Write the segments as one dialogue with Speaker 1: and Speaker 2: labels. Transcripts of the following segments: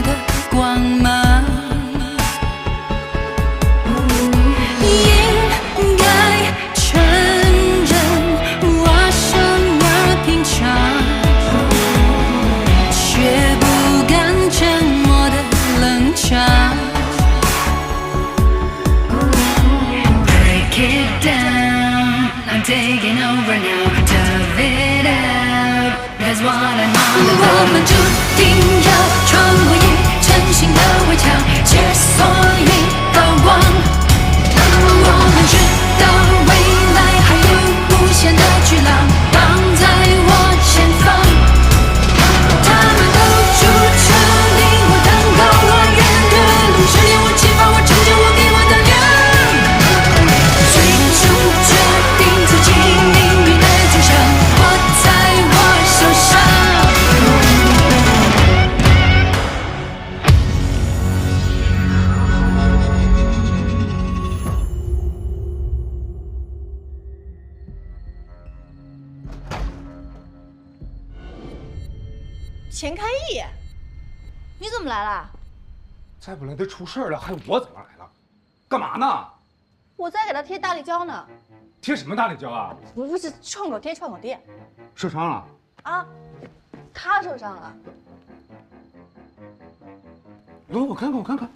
Speaker 1: 的光芒。应该承认我生而平常，却不敢沉默的冷场。Break it down, I'm taking over now. Dove it out, that's what I'm on about. 我们注定要穿过一成型的围墙，解锁一道光。我们知道未来还有无限的巨浪绑在我前方，他们都筑成令我登高望远的路，是令我启发我成就我给我的量。最终决定自己命运的走向，握在我手上。
Speaker 2: 钱开义，你怎么来了？
Speaker 3: 再不来得出事儿了，还我怎么来了？干嘛呢？
Speaker 2: 我在给他贴大力胶呢。
Speaker 3: 贴什么大力胶啊？
Speaker 2: 不是创口贴，创口贴。
Speaker 3: 受伤了？
Speaker 2: 啊，他受伤了。
Speaker 3: 我看看，我看看。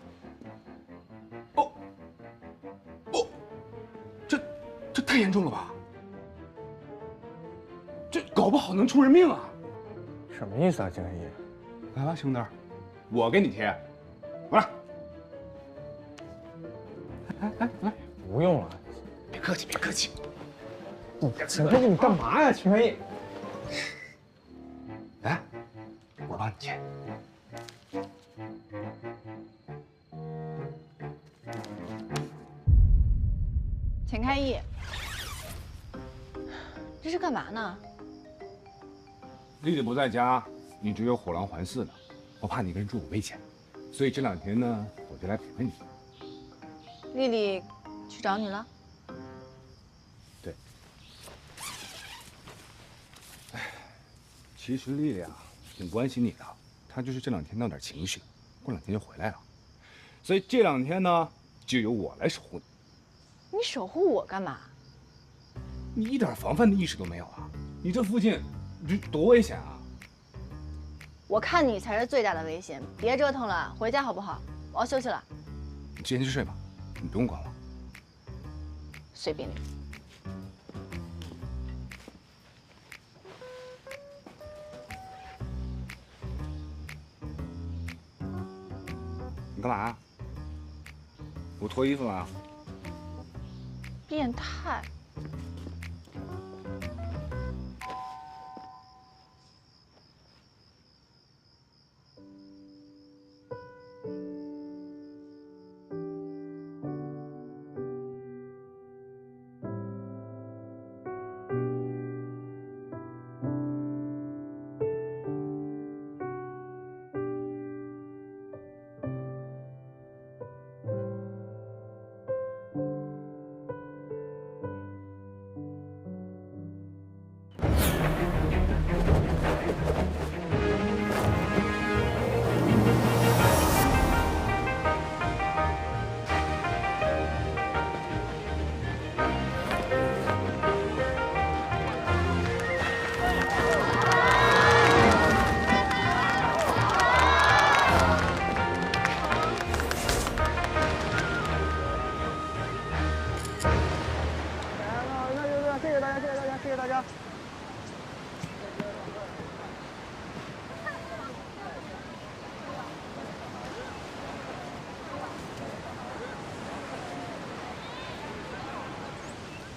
Speaker 3: 哦，这太严重了吧？这搞不好能出人命啊！
Speaker 4: 什么意思啊，金黑义？
Speaker 3: 来吧，兄弟，我给你贴，来，来，
Speaker 4: 不用了，
Speaker 3: 别客气，别客气。
Speaker 4: 秦黑义，你干嘛呀，秦黑义？
Speaker 3: 来，我帮你贴。
Speaker 2: 钱开义，这是干嘛呢？
Speaker 3: 丽丽不在家，你只有火狼环伺呢，我怕你一个人住危险，所以这2天呢，我就来陪陪你。
Speaker 2: 丽丽去找你了？
Speaker 3: 对。其实丽丽啊，挺关心你的，她就是这2天闹点情绪，过2天就回来了。所以这2天呢，就由我来守护你。
Speaker 2: 你守护我干嘛？
Speaker 3: 你一点防范的意识都没有啊！你这附近，这多危险啊！
Speaker 2: 我看你才是最大的危险，别折腾了，回家好不好？我要休息了。
Speaker 3: 你先去睡吧，你不用管我。
Speaker 2: 随便你。
Speaker 3: 你干嘛？我脱衣服了？
Speaker 2: 变态！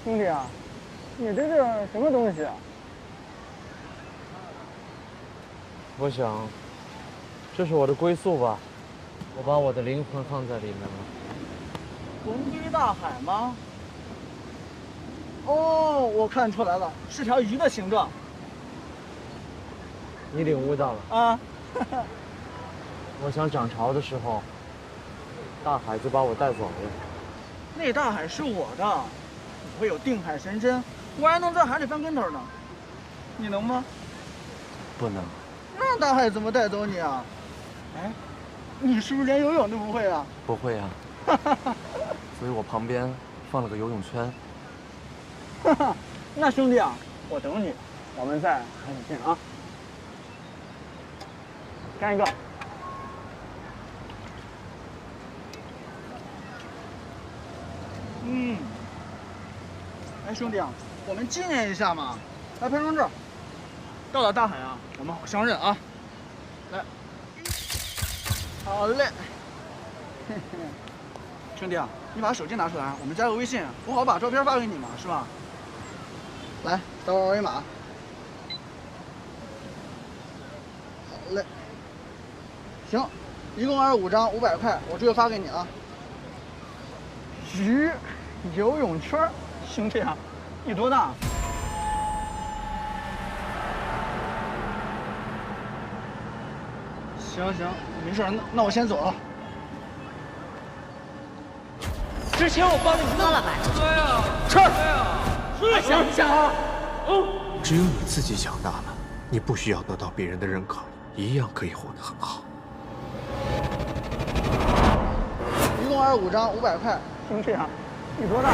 Speaker 4: 兄弟啊，你这是什么东西啊？我想，这是我的归宿吧。我把我的灵魂放在里面了。
Speaker 5: 龙归大海吗？哦，我看出来了，是条鱼的形状。
Speaker 4: 你领悟到了
Speaker 5: 啊！
Speaker 4: 我想涨潮的时候，大海就把我带走了。
Speaker 5: 那大海是我的，我会有定海神针，我还能在海里翻跟头呢。你能吗？
Speaker 4: 不能。
Speaker 5: 那大海怎么带走你啊？哎，你是不是连游泳都不会啊？
Speaker 4: 不会啊，所以我旁边放了个游泳圈。
Speaker 5: 哈哈，那兄弟啊，我等你，我们在海里见啊！干一个！哎，兄弟啊，我们纪念一下嘛，来拍张照。到了大海啊，我们好相认啊！来，好嘞。嘿嘿，兄弟啊，你把手机拿出来，我们加个微信，我好把照片发给你嘛，是吧？来，扫二维码。好嘞。行，一共25张，500块，我这个发给你啊。鱼，游泳圈，兄弟啊，你多大？行，没事，那我先走了。
Speaker 4: 之前我帮你
Speaker 2: 喝了吧？
Speaker 5: 还想不想啊？
Speaker 6: 只有你自己强大了，你不需要得到别人的认可，一样可以活得很好。
Speaker 5: 一共25张，500块，兄弟啊，你多大？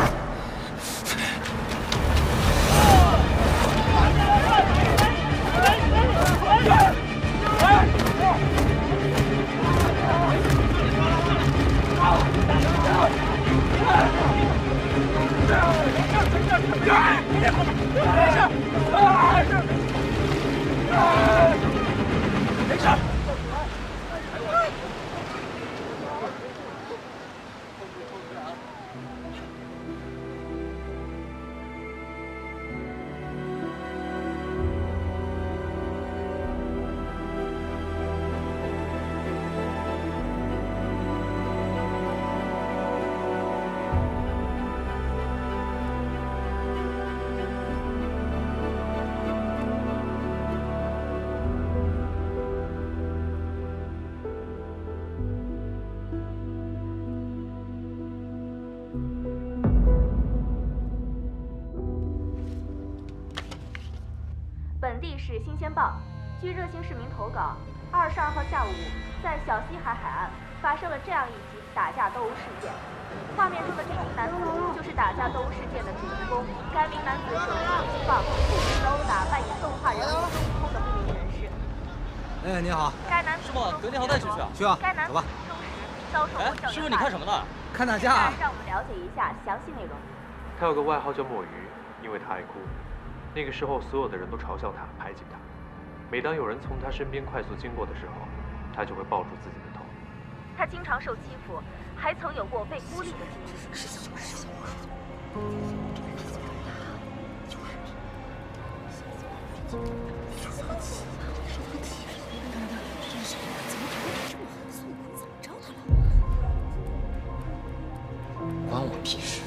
Speaker 7: 本地市新鲜报，据热心市民投稿，22号下午，在小西海海岸发生了这样一起打架斗殴事件。画面中的这名男子就是打架斗殴事件的主人公。该名男子手持新鲜报，殴打扮演动画人物孙悟空的不明人士。
Speaker 8: 哎，你好。
Speaker 7: 该男子
Speaker 8: 师傅，德天豪带去不去啊？去啊，走吧。
Speaker 7: 遭受
Speaker 8: 哎，师傅，你看什么呢？看打架啊。
Speaker 7: 让我们了解一下详细内容。
Speaker 6: 他有个外号叫墨鱼，因为他爱哭。那个时候，所有的人都嘲笑他、排挤他。每当有人从他身边快速经过的时候，他就会抱住自己的头。
Speaker 7: 他经常受欺负，还曾有过被孤立的经
Speaker 8: 历。关我屁事！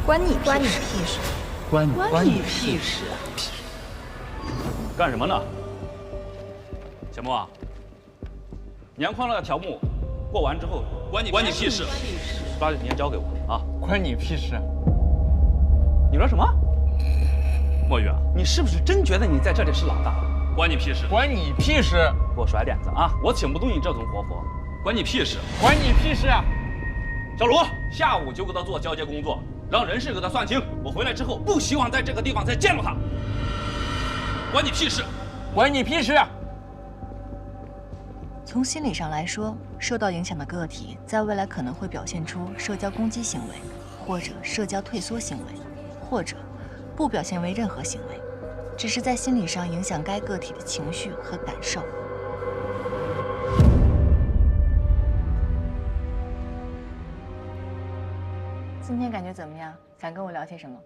Speaker 2: 关你屁事！
Speaker 8: 关你屁事！
Speaker 9: 干什么呢？小莫啊，年框的条目过完之后，关你屁事！抓紧时间交给我啊！
Speaker 4: 关你屁事！
Speaker 9: 你说什么？墨鱼啊，你是不是真觉得你在这里是老大？关你屁事！
Speaker 4: 关你屁事！
Speaker 9: 给我甩脸子啊！我请不动你这种活佛！关你屁事！
Speaker 4: 关你屁事！
Speaker 9: 小卢，下午就给他做交接工作，让人事给他算清。我回来之后不希望在这个地方再见到他。关你屁事！
Speaker 4: 关你屁事！
Speaker 10: 从心理上来说，受到影响的个体在未来可能会表现出社交攻击行为，或者社交退缩行为，或者不表现为任何行为，只是在心理上影响该个体的情绪和感受。今天感觉怎么样？想跟我聊些什么？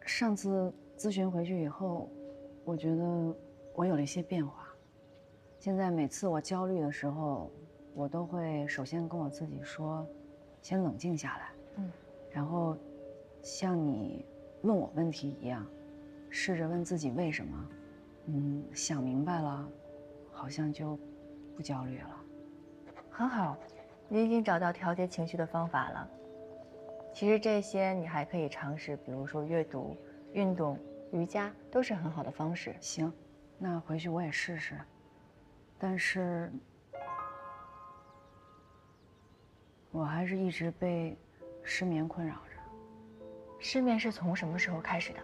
Speaker 11: 上次咨询回去以后，我觉得我有了一些变化。现在每次我焦虑的时候，我都会首先跟我自己说，先冷静下来，然后像你问我问题一样，试着问自己为什么，想明白了，好像就不焦虑了。
Speaker 10: 很好，你已经找到调节情绪的方法了。其实这些你还可以尝试，比如说阅读、运动、瑜伽，都是很好的方式。
Speaker 11: 行，那回去我也试试。但是，我还是一直被失眠困扰着。
Speaker 10: 失眠是从什么时候开始的？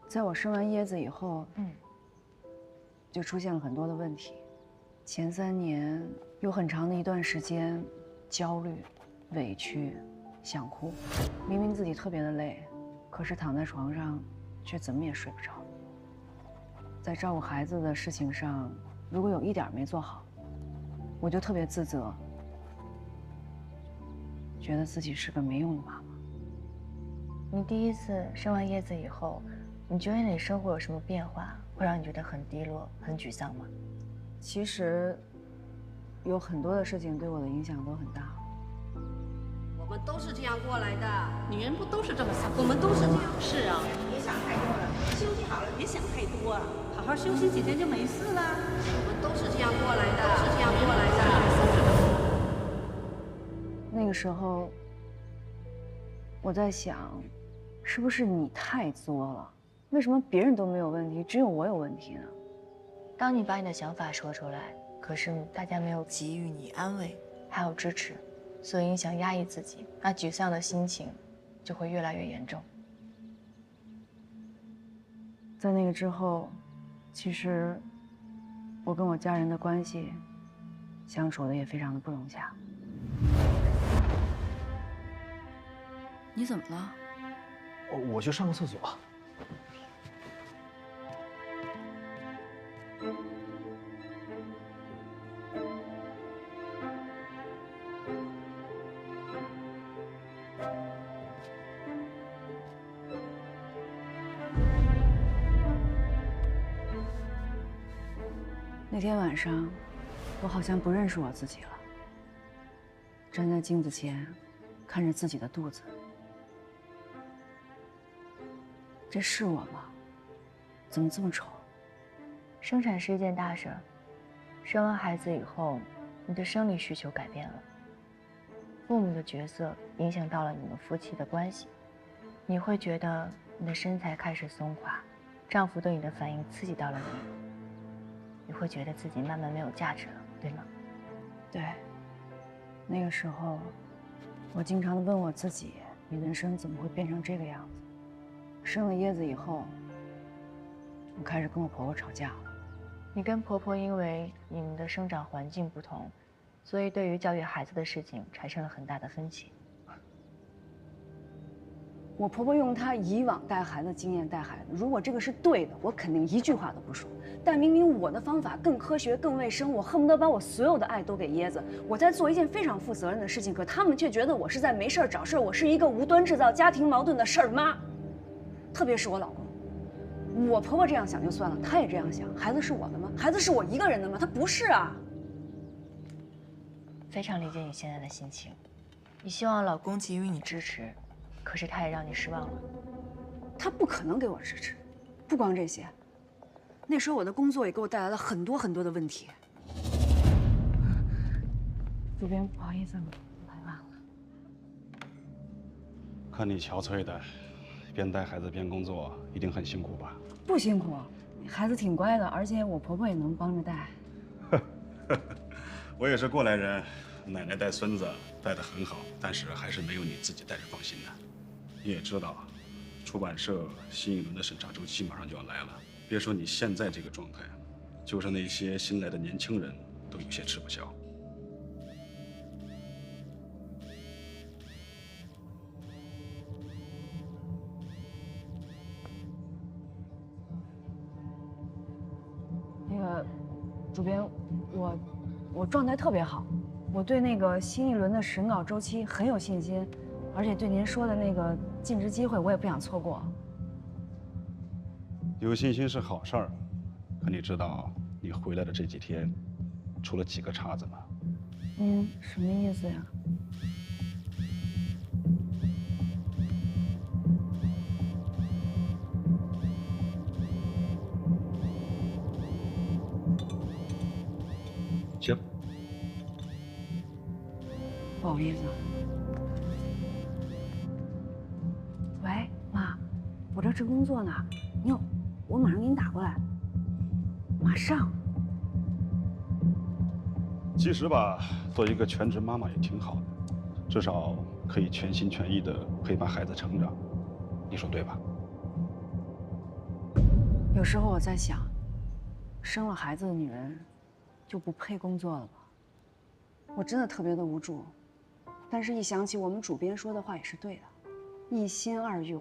Speaker 11: 在我生完椰子以后，就出现了很多的问题。前3年有很长的一段时间，焦虑、委屈、想哭。明明自己特别的累，可是躺在床上，却怎么也睡不着。在照顾孩子的事情上，如果有一点没做好，我就特别自责，觉得自己是个没用的妈妈。
Speaker 10: 你第一次生完叶子以后，你觉得你生活有什么变化，会让你觉得很低落、很沮丧吗？
Speaker 11: 其实，有很多的事情对我的影响都很大。
Speaker 12: 我们都是这样过来的，女人不都是这么想？我们都是这样。是啊，别想太多了，休息好了，别想太多，好好休息几天就没事了。我们都是这样过来的，都是这样过来的。
Speaker 11: 那个时候，我在想，是不是你太作了？为什么别人都没有问题，只有我有问题呢？
Speaker 10: 当你把你的想法说出来，可是大家没有给予你安慰，还有支持，所以你想压抑自己，那沮丧的心情就会越来越严重。
Speaker 11: 在那个之后，其实我跟我家人的关系相处的也非常的不融洽。
Speaker 12: 你怎么了？
Speaker 5: 我去上个厕所。
Speaker 11: 那天晚上，我好像不认识我自己了。站在镜子前，看着自己的肚子，这是我吗？怎么这么丑？
Speaker 10: 生产是一件大事儿，生完孩子以后，你的生理需求改变了，父母的角色影响到了你们夫妻的关系，你会觉得你的身材开始松垮，丈夫对你的反应刺激到了你。你会觉得自己慢慢没有价值了，对吗？
Speaker 11: 对。那个时候，我经常的问我自己：你人生怎么会变成这个样子？生了椰子以后，我开始跟我婆婆吵架了。
Speaker 10: 你跟婆婆因为你们的生长环境不同，所以对于教育孩子的事情产生了很大的分歧。
Speaker 11: 我婆婆用她以往带孩子的经验带孩子，如果这个是对的，我肯定一句话都不说。但明明我的方法更科学、更卫生，我恨不得把我所有的爱都给椰子，我在做一件非常负责任的事情，可他们却觉得我是在没事儿找事儿，我是一个无端制造家庭矛盾的事儿妈。特别是我老公，我婆婆这样想就算了，她也这样想，孩子是我的吗？孩子是我一个人的吗？他不是啊。
Speaker 10: 非常理解你现在的心情，你希望老公给予你支持，可是他也让你失望了。
Speaker 11: 他不可能给我支持，不光这些，那时候我的工作也给我带来了很多很多的问题。主编，不好意思，来晚了。
Speaker 13: 看你憔悴的，边带孩子边工作，一定很辛苦吧？
Speaker 11: 不辛苦，孩子挺乖的，而且我婆婆也能帮着带。
Speaker 13: 我也是过来人，奶奶带孙子带得很好，但是还是没有你自己带着放心的。你也知道，出版社新一轮的审查周期马上就要来了。别说你现在这个状态，就是那些新来的年轻人都有些吃不消。
Speaker 11: 那个主编，我状态特别好，我对那个新一轮的审稿周期很有信心，而且对您说的那个尽职机会我也不想错过。
Speaker 13: 有信心是好事儿，可你知道你回来的这几天出了几个岔子吗？
Speaker 11: 您什么意思呀？
Speaker 13: 行，
Speaker 11: 不好意思。我这正工作呢，你有，我马上给你打过来。马上。
Speaker 13: 其实吧，做一个全职妈妈也挺好的，至少可以全心全意的陪伴孩子成长，你说对吧？
Speaker 11: 有时候我在想，生了孩子的女人就不配工作了吧？我真的特别的无助，但是一想起我们主编说的话也是对的，一心二用，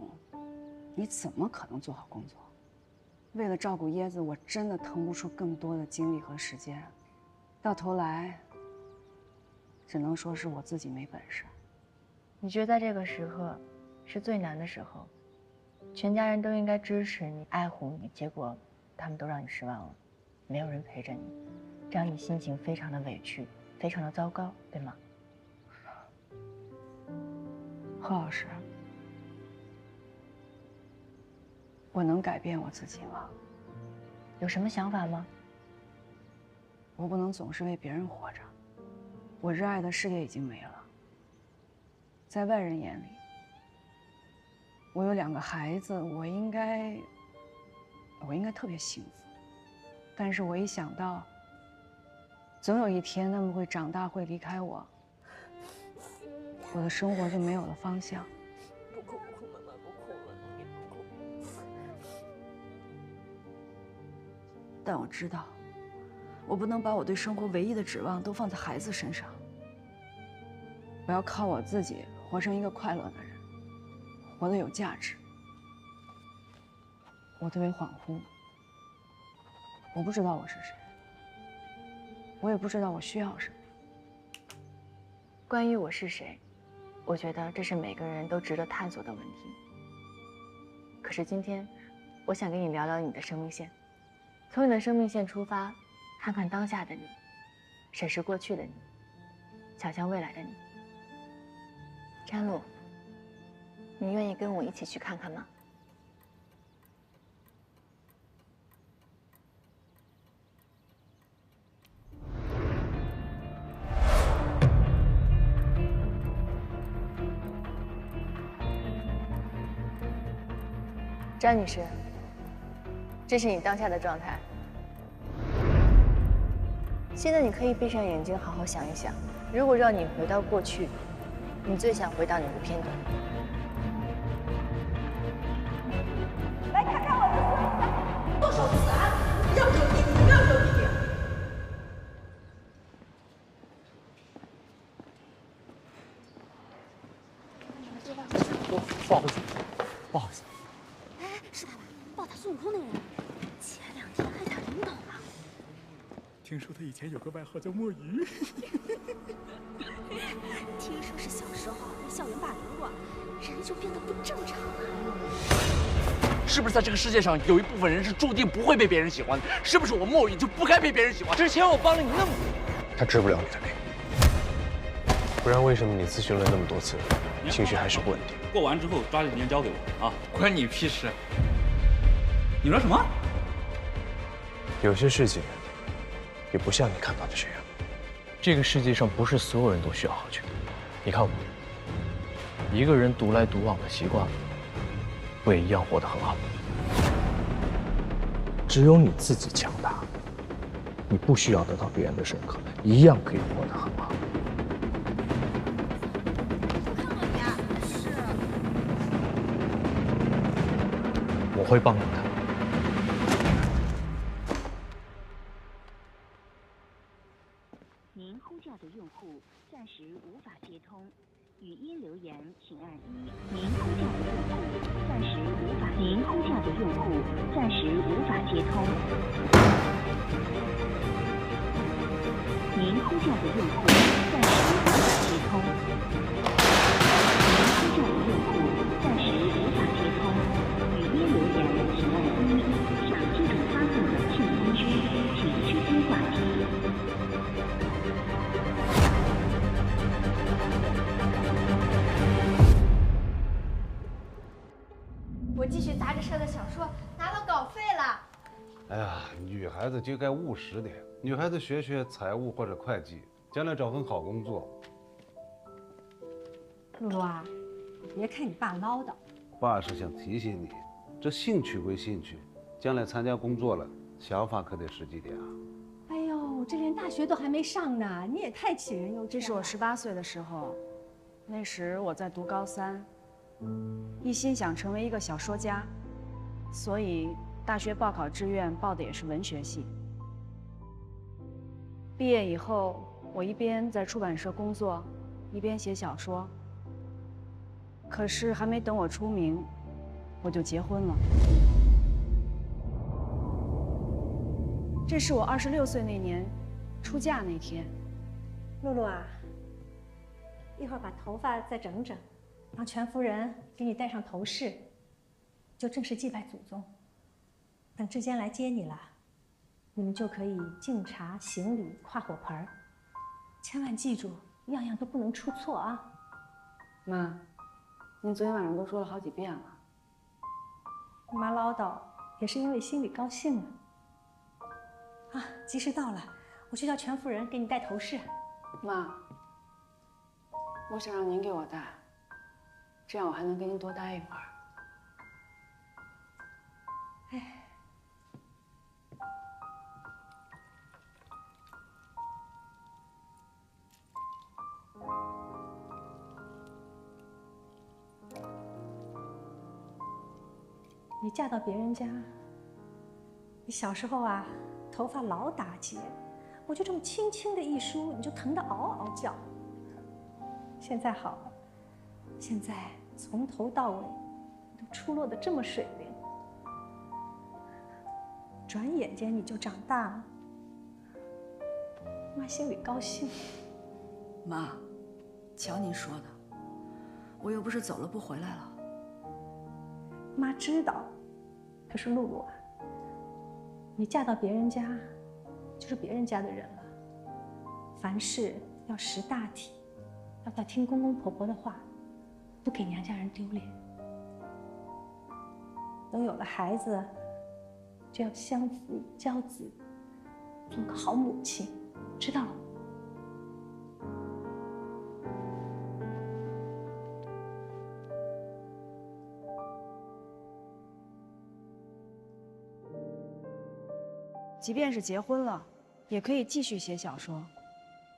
Speaker 11: 你怎么可能做好工作？为了照顾椰子，我真的腾不出更多的精力和时间，到头来，只能说是我自己没本事。
Speaker 10: 你觉得在这个时刻是最难的时候，全家人都应该支持你、爱护你，结果他们都让你失望了，没有人陪着你，这样你心情非常的委屈，非常的糟糕，对吗？
Speaker 11: 贺老师，我能改变我自己吗？
Speaker 10: 有什么想法吗？
Speaker 11: 我不能总是为别人活着，我热爱的事业已经没了。在外人眼里，我有2个孩子，我应该特别幸福。但是我一想到，总有一天他们会长大，会离开我，我的生活就没有了方向。
Speaker 12: 不哭不哭，妈妈不哭了，你不哭。
Speaker 11: 但我知道，我不能把我对生活唯一的指望都放在孩子身上。我要靠我自己活成一个快乐的人，活得有价值。我特别恍惚，我不知道我是谁，我也不知道我需要什么。
Speaker 10: 关于我是谁，我觉得这是每个人都值得探索的问题。可是今天，我想跟你聊聊你的生命线，从你的生命线出发，看看当下的你，审视过去的你，想象未来的你。詹璐，你愿意跟我一起去看看吗？詹女士，这是你当下的状态。现在你可以闭上眼睛，好好想一想，如果让你回到过去，你最想回到哪个片段？
Speaker 12: 来看看我的孙子，剁手子啊！不要惹弟弟，不要惹弟弟。
Speaker 4: 不好意思，不好意思。
Speaker 12: 哎，是他吧？抱打孙悟空那个人，前2天还打领导呢。
Speaker 14: 听说他以前有个外号叫墨鱼。
Speaker 12: 听说是小时候被校园霸凌过，人就变得不正常了。
Speaker 15: 是不是在这个世界上有一部分人是注定不会被别人喜欢的？是不是我墨雨就不该被别人喜欢？之前我帮了你那么多，
Speaker 16: 他治不了你的病，不然为什么你咨询了那么多次，情绪还是不稳定？
Speaker 9: 过完之后抓紧时间交给我啊！
Speaker 15: 关你屁事！
Speaker 9: 你说什么？
Speaker 16: 有些事情也不像你看到的这样。这个世界上不是所有人都需要好拳。你看我，一个人独来独往的习惯了，我也一样活得很好。只有你自己强大，你不需要得到别人的认可，一样可以活得很好。我会帮助他。
Speaker 17: 您呼叫的用户暂时无法接通，语音留言请按1。您呼叫的用户暂时无法，您呼叫的用户暂时无法接通。您呼叫的用户暂时无法接通。您呼叫的用户暂时无法接通，语音留言请按1。想接种发送短信通知，请直接挂机。
Speaker 2: 我继续砸着车的小说拿到稿费了。
Speaker 18: 哎呀，女孩子就该务实点，女孩子学学财务或者会计，将来找份好工作。
Speaker 19: 露露啊，别看你爸唠叨，
Speaker 18: 爸是想提醒你，这兴趣归兴趣，将来参加工作了，想法可得实际点啊。
Speaker 19: 哎呦，这连大学都还没上呢，你也太杞人忧天了。
Speaker 11: 这是我18岁的时候，那时我在读高3，一心想成为一个小说家，所以大学报考志愿报的也是文学系。毕业以后，我一边在出版社工作，一边写小说。可是还没等我出名，我就结婚了。这是我26岁那年出嫁那天。
Speaker 19: 露露啊，一会儿把头发再整整，让全夫人给你戴上头饰，就正式祭拜祖宗。等志坚来接你了，你们就可以敬茶、行礼、跨火盆儿。千万记住，样样都不能出错啊！
Speaker 11: 妈，您昨天晚上都说了好几遍了。
Speaker 19: 妈唠叨也是因为心里高兴啊。啊，吉时到了，我去叫全夫人给你戴头饰。
Speaker 11: 妈，我想让您给我戴，这样我还能跟您多待一会儿。
Speaker 19: 哎。你嫁到别人家，你小时候啊，头发老打结，我就这么轻轻的一梳，你就疼得嗷嗷叫。现在好了，现在从头到尾都出落得这么水灵，转眼间你就长大了，妈心里高兴。
Speaker 11: 妈，瞧您说的，我又不是走了不回来了。
Speaker 19: 妈知道，可是露露啊，你嫁到别人家，就是别人家的人了。凡事要识大体，要听公公婆婆的话，不给娘家人丢脸。等有了孩子，就要相夫教子，做个好母亲，知道了吗？
Speaker 11: 即便是结婚了，也可以继续写小说。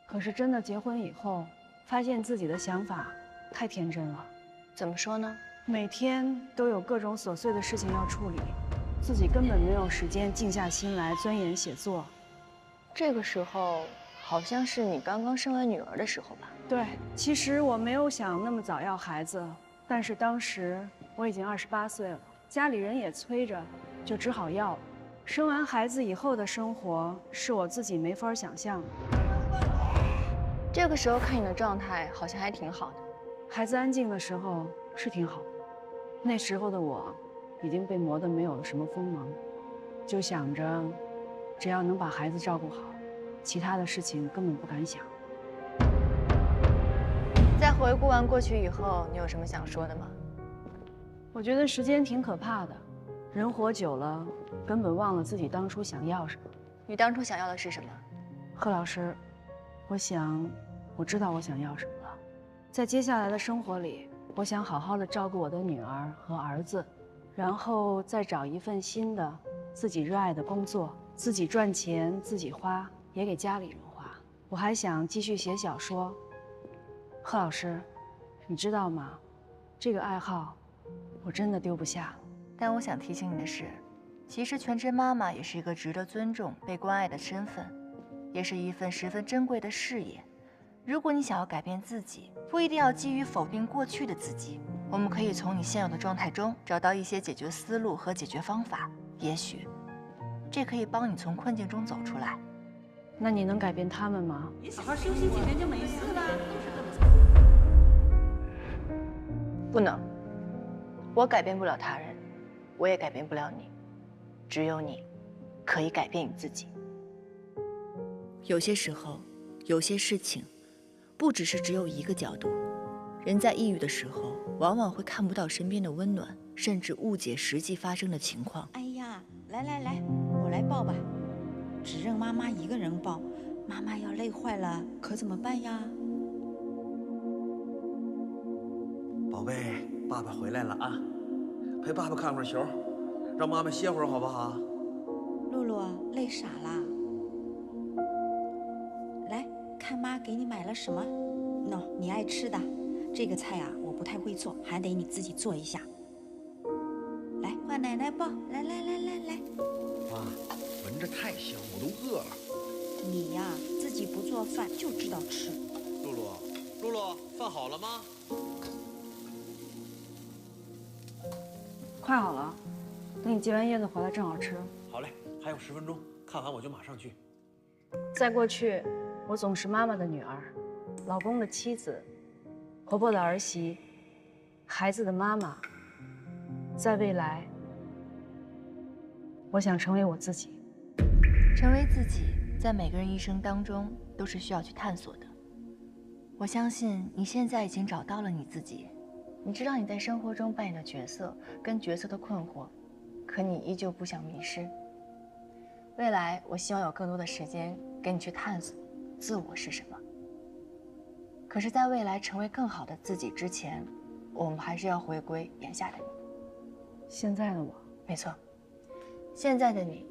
Speaker 11: 可是真的结婚以后，发现自己的想法太天真了。
Speaker 10: 怎么说呢？
Speaker 11: 每天都有各种琐碎的事情要处理，自己根本没有时间静下心来钻研写作。
Speaker 10: 这个时候好像是你刚刚生完女儿的时候吧？
Speaker 11: 对，其实我没有想那么早要孩子，但是当时我已经28岁了，家里人也催着，就只好要了。生完孩子以后的生活是我自己没法想象的。
Speaker 10: 这个时候看你的状态好像还挺好的。
Speaker 11: 孩子安静的时候是挺好的，那时候的我已经被磨得没有了什么锋芒，就想着只要能把孩子照顾好，其他的事情根本不敢想。
Speaker 10: 在回顾完过去以后，你有什么想说的吗？
Speaker 11: 我觉得时间挺可怕的，人活久了，根本忘了自己当初想要什么。
Speaker 10: 你当初想要的是什么？
Speaker 11: 贺老师，我知道我想要什么了。在接下来的生活里，我想好好的照顾我的女儿和儿子，然后再找一份新的自己热爱的工作，自己赚钱，自己花，也给家里人花。我还想继续写小说。贺老师，你知道吗？这个爱好，我真的丢不下了。
Speaker 10: 但我想提醒你的是，其实全职妈妈也是一个值得尊重、被关爱的身份，也是一份十分珍贵的事业。如果你想要改变自己，不一定要基于否定过去的自己，我们可以从你现有的状态中找到一些解决思路和解决方法，也许这可以帮你从困境中走出来。
Speaker 11: 那你能改变他们吗？
Speaker 12: 你好好休息几天就没事了。
Speaker 10: 不能，我改变不了他人，我也改变不了你，只有你可以改变你自己。有些时候，有些事情不只是只有一个角度。人在抑郁的时候，往往会看不到身边的温暖，甚至误解实际发生的情况。
Speaker 20: 哎呀，来来来，我来抱吧，只让妈妈一个人抱，妈妈要累坏了，可怎么办呀？
Speaker 21: 宝贝，爸爸回来了啊，陪爸爸看会儿球。
Speaker 15: 让妈妈歇会儿好不好？
Speaker 20: 露露累傻啦。来看妈给你买了什么？喏，你爱吃的。这个菜啊，我不太会做，还得你自己做一下。来，换奶奶抱。来。
Speaker 15: 妈，闻着太香，我都饿了。
Speaker 20: 你呀，自己不做饭就知道吃。
Speaker 15: 露露，饭好了吗？
Speaker 11: 快好了，等你接完叶子回来正好吃。
Speaker 15: 好嘞，还有10分钟，看完我就马上去。
Speaker 11: 在过去，我总是妈妈的女儿，老公的妻子，婆婆的儿媳，孩子的妈妈。在未来，我想成为我自己。
Speaker 10: 成为自己，在每个人一生当中都是需要去探索的。我相信你现在已经找到了你自己，你知道你在生活中扮演的角色跟角色的困惑，可你依旧不想迷失。未来，我希望有更多的时间给你去探索自我是什么。可是，在未来成为更好的自己之前，我们还是要回归眼下的你。
Speaker 11: 现在的我，
Speaker 10: 没错，现在的你，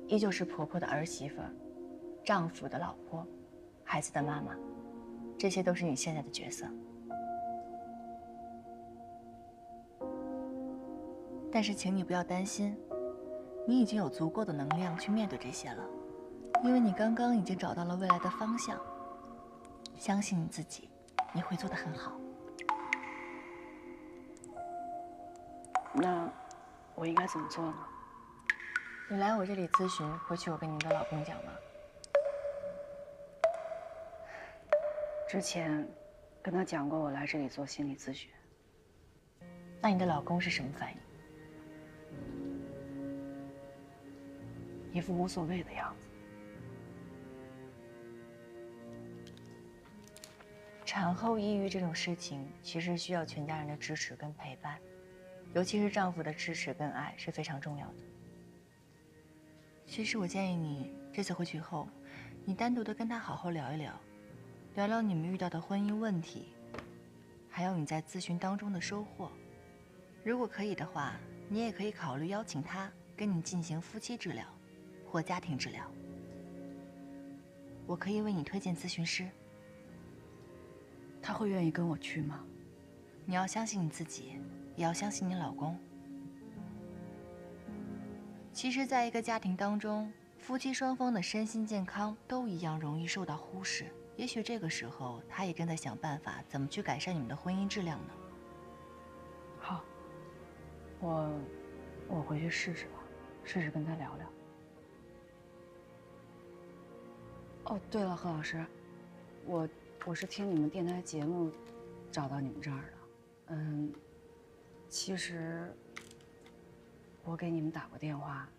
Speaker 10: 依旧是婆婆的儿媳妇，丈夫的老婆，孩子的妈妈，这些都是你现在的角色。但是，请你不要担心，你已经有足够的能量去面对这些了，因为你刚刚已经找到了未来的方向。相信你自己，你会做得很好。
Speaker 11: 那我应该怎么做呢？
Speaker 10: 你来我这里咨询，回去我跟你的老公讲吗？
Speaker 11: 之前跟他讲过我来这里做心理咨询。
Speaker 10: 那你的老公是什么反应？
Speaker 11: 一副无所谓的样子。
Speaker 10: 产后抑郁这种事情，其实需要全家人的支持跟陪伴，尤其是丈夫的支持跟爱是非常重要的。其实我建议你这次回去后，你单独的跟他好好聊一聊，聊聊你们遇到的婚姻问题，还有你在咨询当中的收获。如果可以的话，你也可以考虑邀请他跟你进行夫妻治疗或家庭治疗。我可以为你推荐咨询师。
Speaker 11: 他会愿意跟我去吗？
Speaker 10: 你要相信你自己，也要相信你老公。其实，在一个家庭当中，夫妻双方的身心健康都一样容易受到忽视。也许这个时候，他也正在想办法怎么去改善你们的婚姻质量呢。
Speaker 11: 好，我回去试试吧，试试跟他聊聊。哦，对了，何老师，我是听你们电台节目找到你们这儿的。其实我给你们打过电话，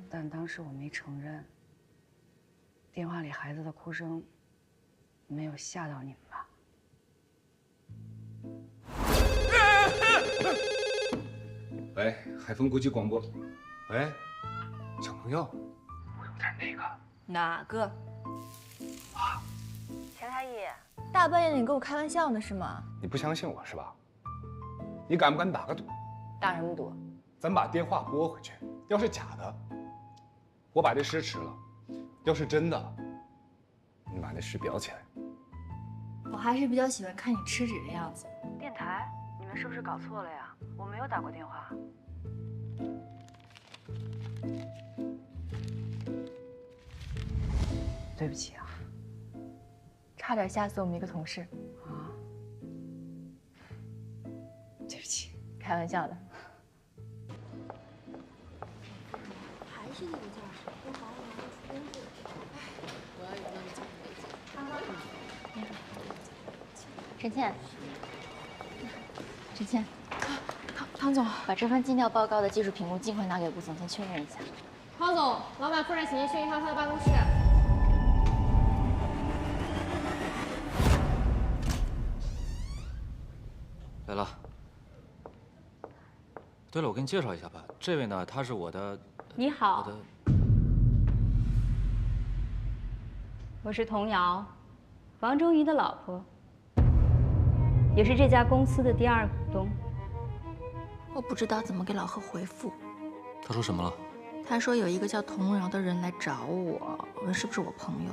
Speaker 11: 但当时我没承认。电话里孩子的哭声没有吓到你们吧？
Speaker 3: 喂，海丰国际广播。喂，小朋友，
Speaker 5: 我有点那个。
Speaker 2: 哪个？钱太医，大半夜的你跟我开玩笑呢是吗？
Speaker 3: 你不相信我是吧？你敢不敢打个赌？
Speaker 2: 打什么赌？
Speaker 3: 咱把电话拨回去，要是假的，我把这诗吃了；要是真的，你把那诗裱起来。
Speaker 2: 我还是比较喜欢看你吃纸的样子。
Speaker 11: 电台，你们是不是搞错了呀？我没有打过电话。对不起啊，
Speaker 10: 差点吓死我们一个同事。
Speaker 11: 啊，对不起，
Speaker 10: 开玩笑的。
Speaker 12: 还是那个架势，跟保姆拿出工具。我要有那么几个
Speaker 10: 陈倩，陈倩，
Speaker 2: 汤总，
Speaker 10: 把这份尽调报告的技术评估尽快拿给顾总，先确认一下。
Speaker 21: 汤总，老板夫人，请您去一趟他的办公室。
Speaker 8: 来了。对了，我给你介绍一下吧，这位呢，他是我的。
Speaker 21: 你好。我是童瑶，王中仪的老婆，也是这家公司的第2股东。
Speaker 10: 我不知道怎么给老贺回复，我也不知道怎么跟老贺沟通。我现在只能
Speaker 8: 他说什么了？
Speaker 10: 他说有一个叫童瑶的人来找我，问是不是我朋友。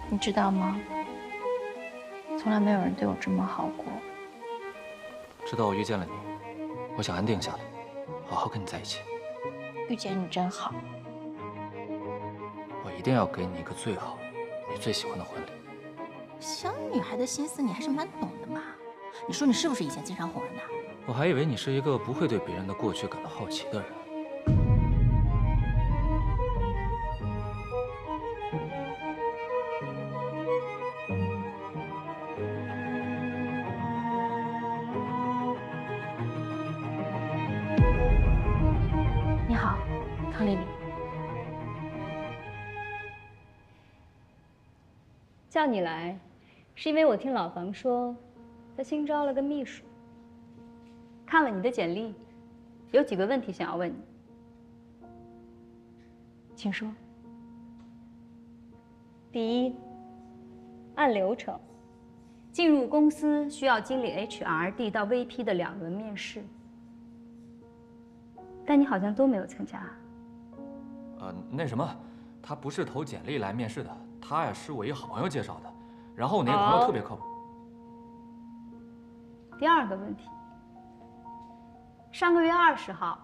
Speaker 10: 你知道吗？从来没有人对我这么好过。
Speaker 8: 直到我遇见了你，我想安定下来，好好跟你在一起。
Speaker 10: 遇见你真好。
Speaker 8: 我一定要给你一个最好、你最喜欢的婚礼。
Speaker 10: 小女孩的心思你还是蛮懂的嘛。你说你是不是以前经常哄人的？
Speaker 8: 我还以为你是一个不会对别人的过去感到好奇的人。
Speaker 10: 你好，唐丽丽。
Speaker 21: 叫你来，是因为我听老房说，他新招了个秘书。看了你的简历，有几个问题想要问你，请说。第一，按流程，进入公司需要经历 HRD 到 VP 的2轮面试，但你好像都没有参加。
Speaker 8: 那什么，他不是投简历来面试的，他呀是我一个好朋友介绍的，然后我那个朋友特别靠谱。
Speaker 21: 第二个问题，上个月20号，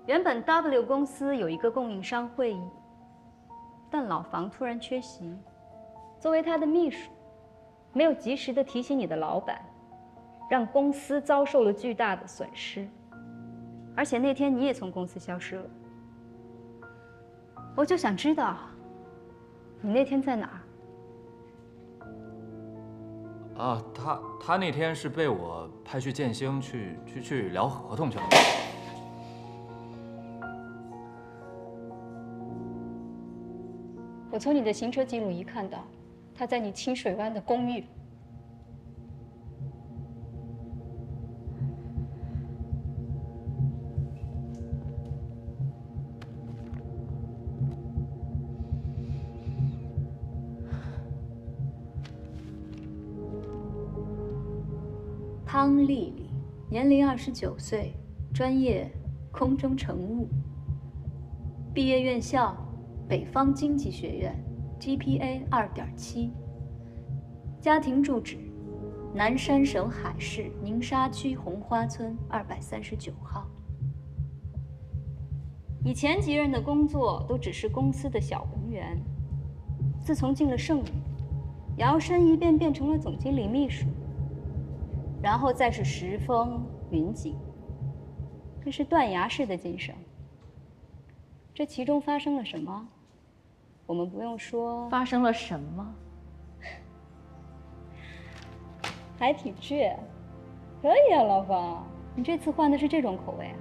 Speaker 21: 原本 W 公司有一个供应商会议，但老房突然缺席，作为他的秘书，没有及时的提醒你的老板，让公司遭受了巨大的损失，而且那天你也从公司消失了。我就想知道，你那天在哪儿？
Speaker 8: 啊，他那天是被我派去建兴去聊合同去了。
Speaker 21: 我从你的行车记录仪看到，他在你清水湾的公寓。汤丽丽，年龄29岁，专业空中乘务，毕业院校北方经济学院 ，GPA 2.7，家庭住址南山省海市宁沙区红花村239号。以前几任的工作都只是公司的小文员，自从进了盛宇，摇身一变成了总经理秘书。然后再是石峰、云锦，这是断崖式的晋升。这其中发生了什么？我们不用说。
Speaker 2: 发生了什么？
Speaker 21: 还挺倔，可以啊，老方，你这次换的是这种口味啊？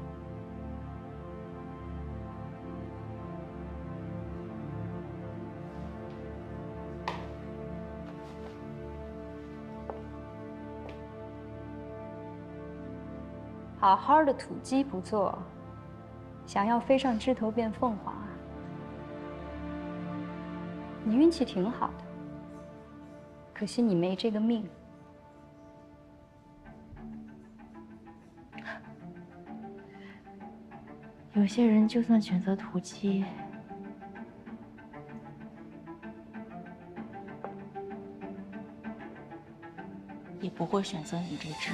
Speaker 21: 好好的土鸡不做，想要飞上枝头变凤凰啊！你运气挺好的，可惜你没这个命。
Speaker 2: 有些人就算选择土鸡，也不会选择你这只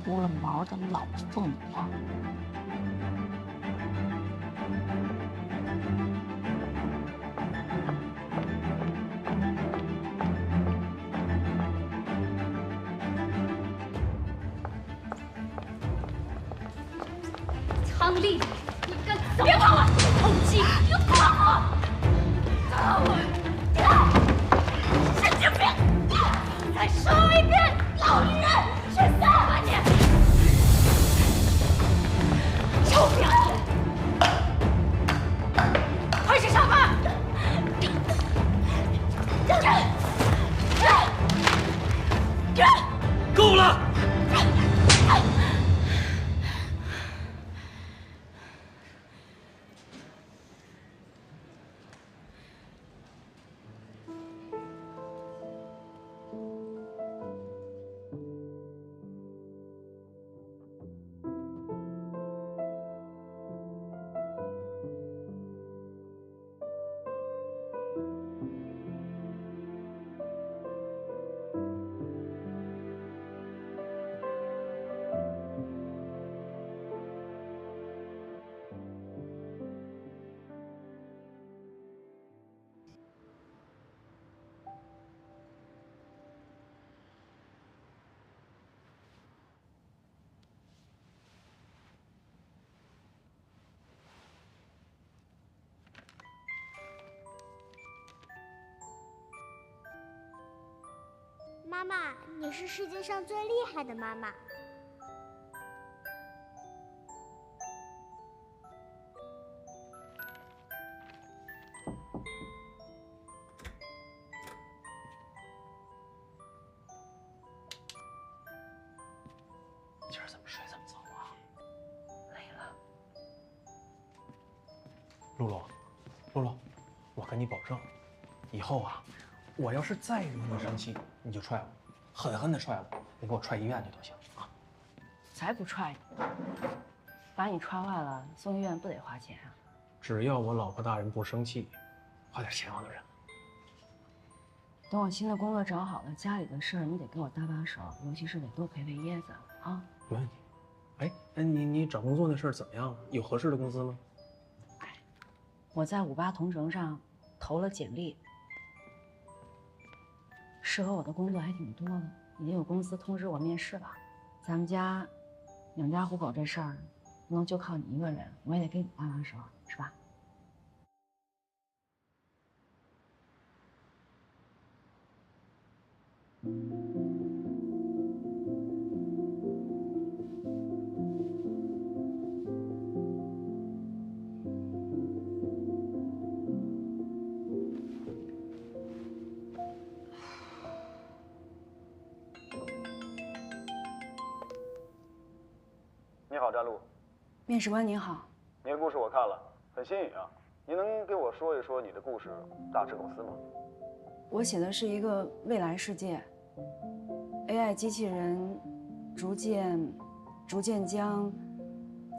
Speaker 2: 秃了毛的老凤凰。
Speaker 21: 汤丽，你敢走？别跑啊！臭鸡，你放我！走！神经病！再说一遍，老女人，去死吧你！臭婊子！快去上班！
Speaker 9: 够了！
Speaker 1: 妈妈，你是世界上最厉害的妈妈。
Speaker 16: 今儿怎么睡这么早啊？累了。露露，露露，我跟你保证，以后啊，我要是再惹你生气，你就踹我，狠狠的踹我，你给我踹医院去都行啊。
Speaker 11: 才不踹你！把你踹坏了，送医院不得花钱啊？
Speaker 16: 只要我老婆大人不生气，花点钱我都认。
Speaker 11: 等我新的工作找好了，家里的事儿你得给我搭把手，尤其是得多陪陪椰子啊。
Speaker 16: 没问题。哎，你找工作那事儿怎么样了？有合适的公司吗？
Speaker 11: 我在58同城上投了简历，适合我的工作还挺多的，已经有公司通知我面试了。咱们家养家糊口这事儿，不能就靠你一个人，我也得给你搭把手，是吧？
Speaker 22: 你好，詹璐。
Speaker 11: 面试官您好。
Speaker 22: 你的故事我看了，很新颖啊。你能给我说一说你的故事大致构思吗？
Speaker 11: 我写的是一个未来世界 ，AI 机器人逐渐将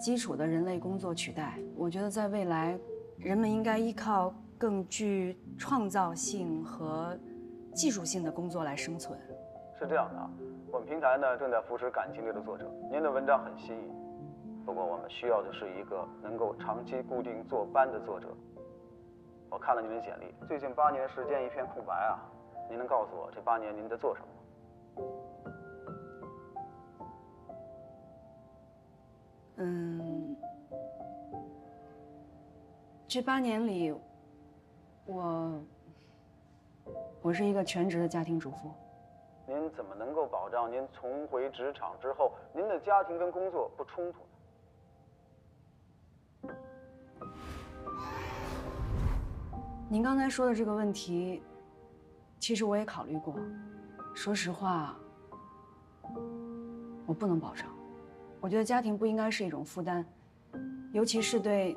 Speaker 11: 基础的人类工作取代。我觉得在未来，人们应该依靠更具创造性和技术性的工作来生存。
Speaker 22: 是这样的啊，我们平台呢正在扶持感情类的作者，您的文章很新颖。不过我们需要的是一个能够长期固定坐班的作者。我看了您的简历，最近8年时间一片空白啊，您能告诉我这8年您在做什么吗？
Speaker 11: 这8年里，我是一个全职的家庭主妇。
Speaker 22: 您怎么能够保障您重回职场之后，您的家庭跟工作不冲突呢？
Speaker 11: 您刚才说的这个问题，其实我也考虑过。说实话，我不能保证。我觉得家庭不应该是一种负担，尤其是对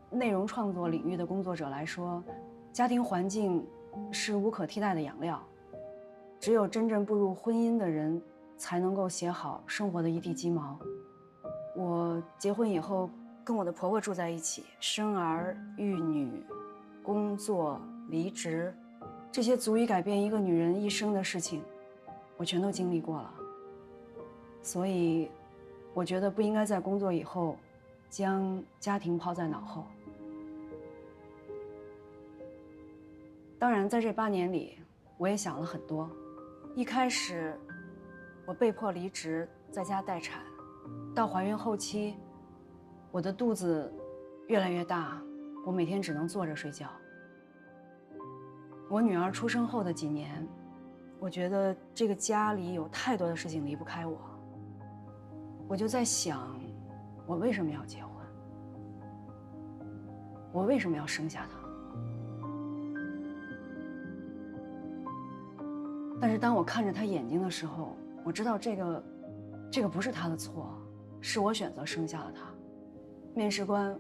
Speaker 11: 内容创作领域的工作者来说，家庭环境是无可替代的养料。只有真正步入婚姻的人，才能够写好生活的一地鸡毛。我结婚以后，跟我的婆婆住在一起，生儿育女。工作、离职，这些足以改变一个女人一生的事情，我全都经历过了。所以，我觉得不应该在工作以后，将家庭抛在脑后。当然，在这8年里，我也想了很多。一开始，我被迫离职，在家待产，到怀孕后期，我的肚子越来越大。我每天只能坐着睡觉。我女儿出生后的几年，我觉得这个家里有太多的事情离不开我。我就在想，我为什么要结婚？我为什么要生下她？但是当我看着她眼睛的时候，我知道这个不是她的错，是我选择生下了她。面试官。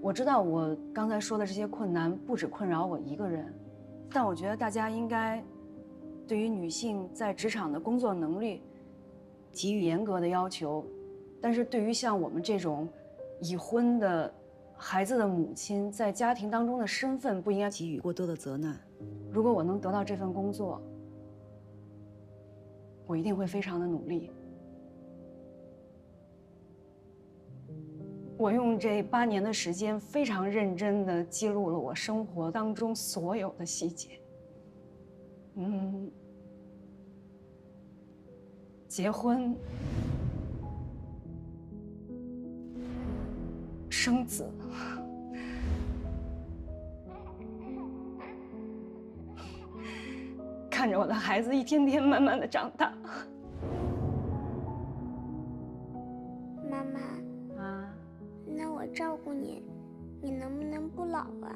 Speaker 11: 我知道我刚才说的这些困难不只困扰我一个人，但我觉得大家应该对于女性在职场的工作能力给予严格的要求，但是对于像我们这种已婚的孩子的母亲，在家庭当中的身份不应该给予过多的责难。如果我能得到这份工作，我一定会非常的努力。我用这8年的时间，非常认真地记录了我生活当中所有的细节。结婚、生子、
Speaker 6: 看着我的孩子一天天慢慢的长大。
Speaker 1: 妈妈，那我照顾你，你能不能不老啊？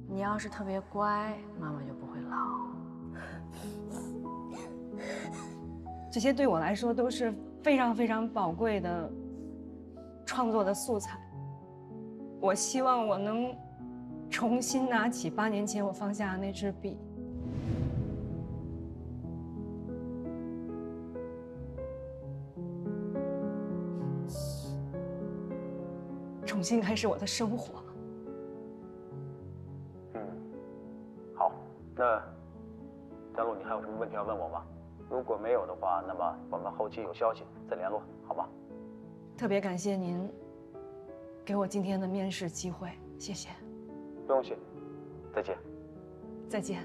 Speaker 11: 你要是特别乖，妈妈就不会老。
Speaker 6: 这些对我来说都是非常非常宝贵的创作的素材。我希望我能重新拿起8年前我放下的那支笔，重新开始我的生活。
Speaker 22: 好，那佳璐，你还有什么问题要问我吗？如果没有的话，那么我们后期有消息再联络，好吗？
Speaker 6: 特别感谢您给我今天的面试机会，谢谢。
Speaker 22: 不用谢，再见。
Speaker 6: 再见。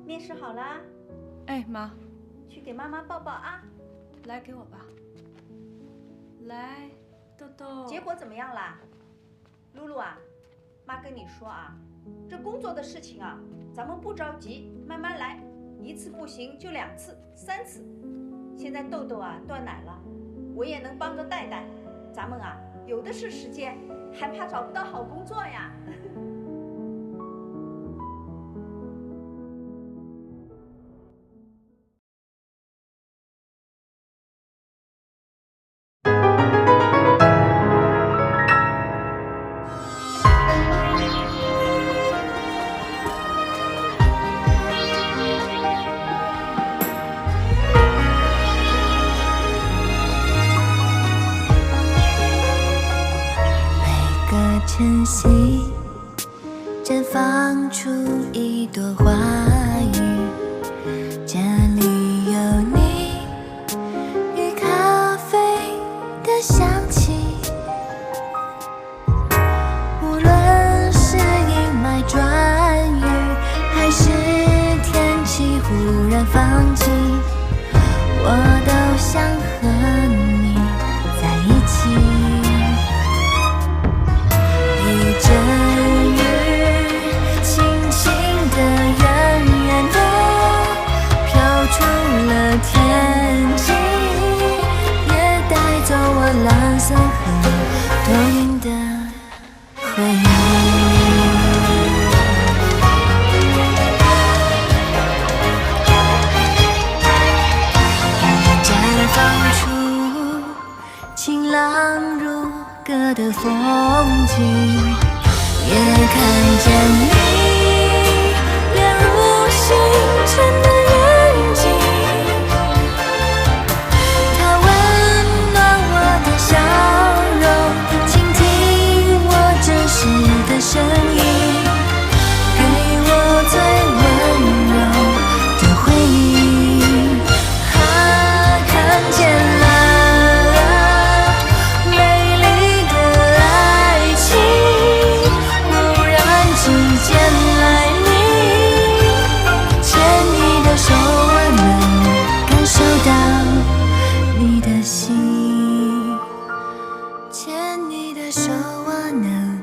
Speaker 20: 面试好啦，
Speaker 6: 哎，妈，
Speaker 20: 去给妈妈抱抱啊！
Speaker 6: 来，给我吧。来，豆豆。
Speaker 20: 结果怎么样啦？露露啊，妈跟你说啊，这工作的事情啊，咱们不着急，慢慢来，一次不行就2次、3次。现在豆豆啊断奶了，我也能帮着带带，咱们啊有的是时间，还怕找不到好工作呀？
Speaker 7: 晨曦绽放出一朵花语，这里有你与咖啡的香气。无论是阴霾转雨，还是天气忽然放晴，我都想和你在一起。一阵雨，轻轻地、远远地飘出了天际，也带走我蓝色和多云的回忆。雨绽放出晴朗如歌的风景，也看见你亮如星辰的眼睛，它温暖我的笑容，倾听我真实的声音，给我最温柔的回应。看见了你的心，牵你的手，我能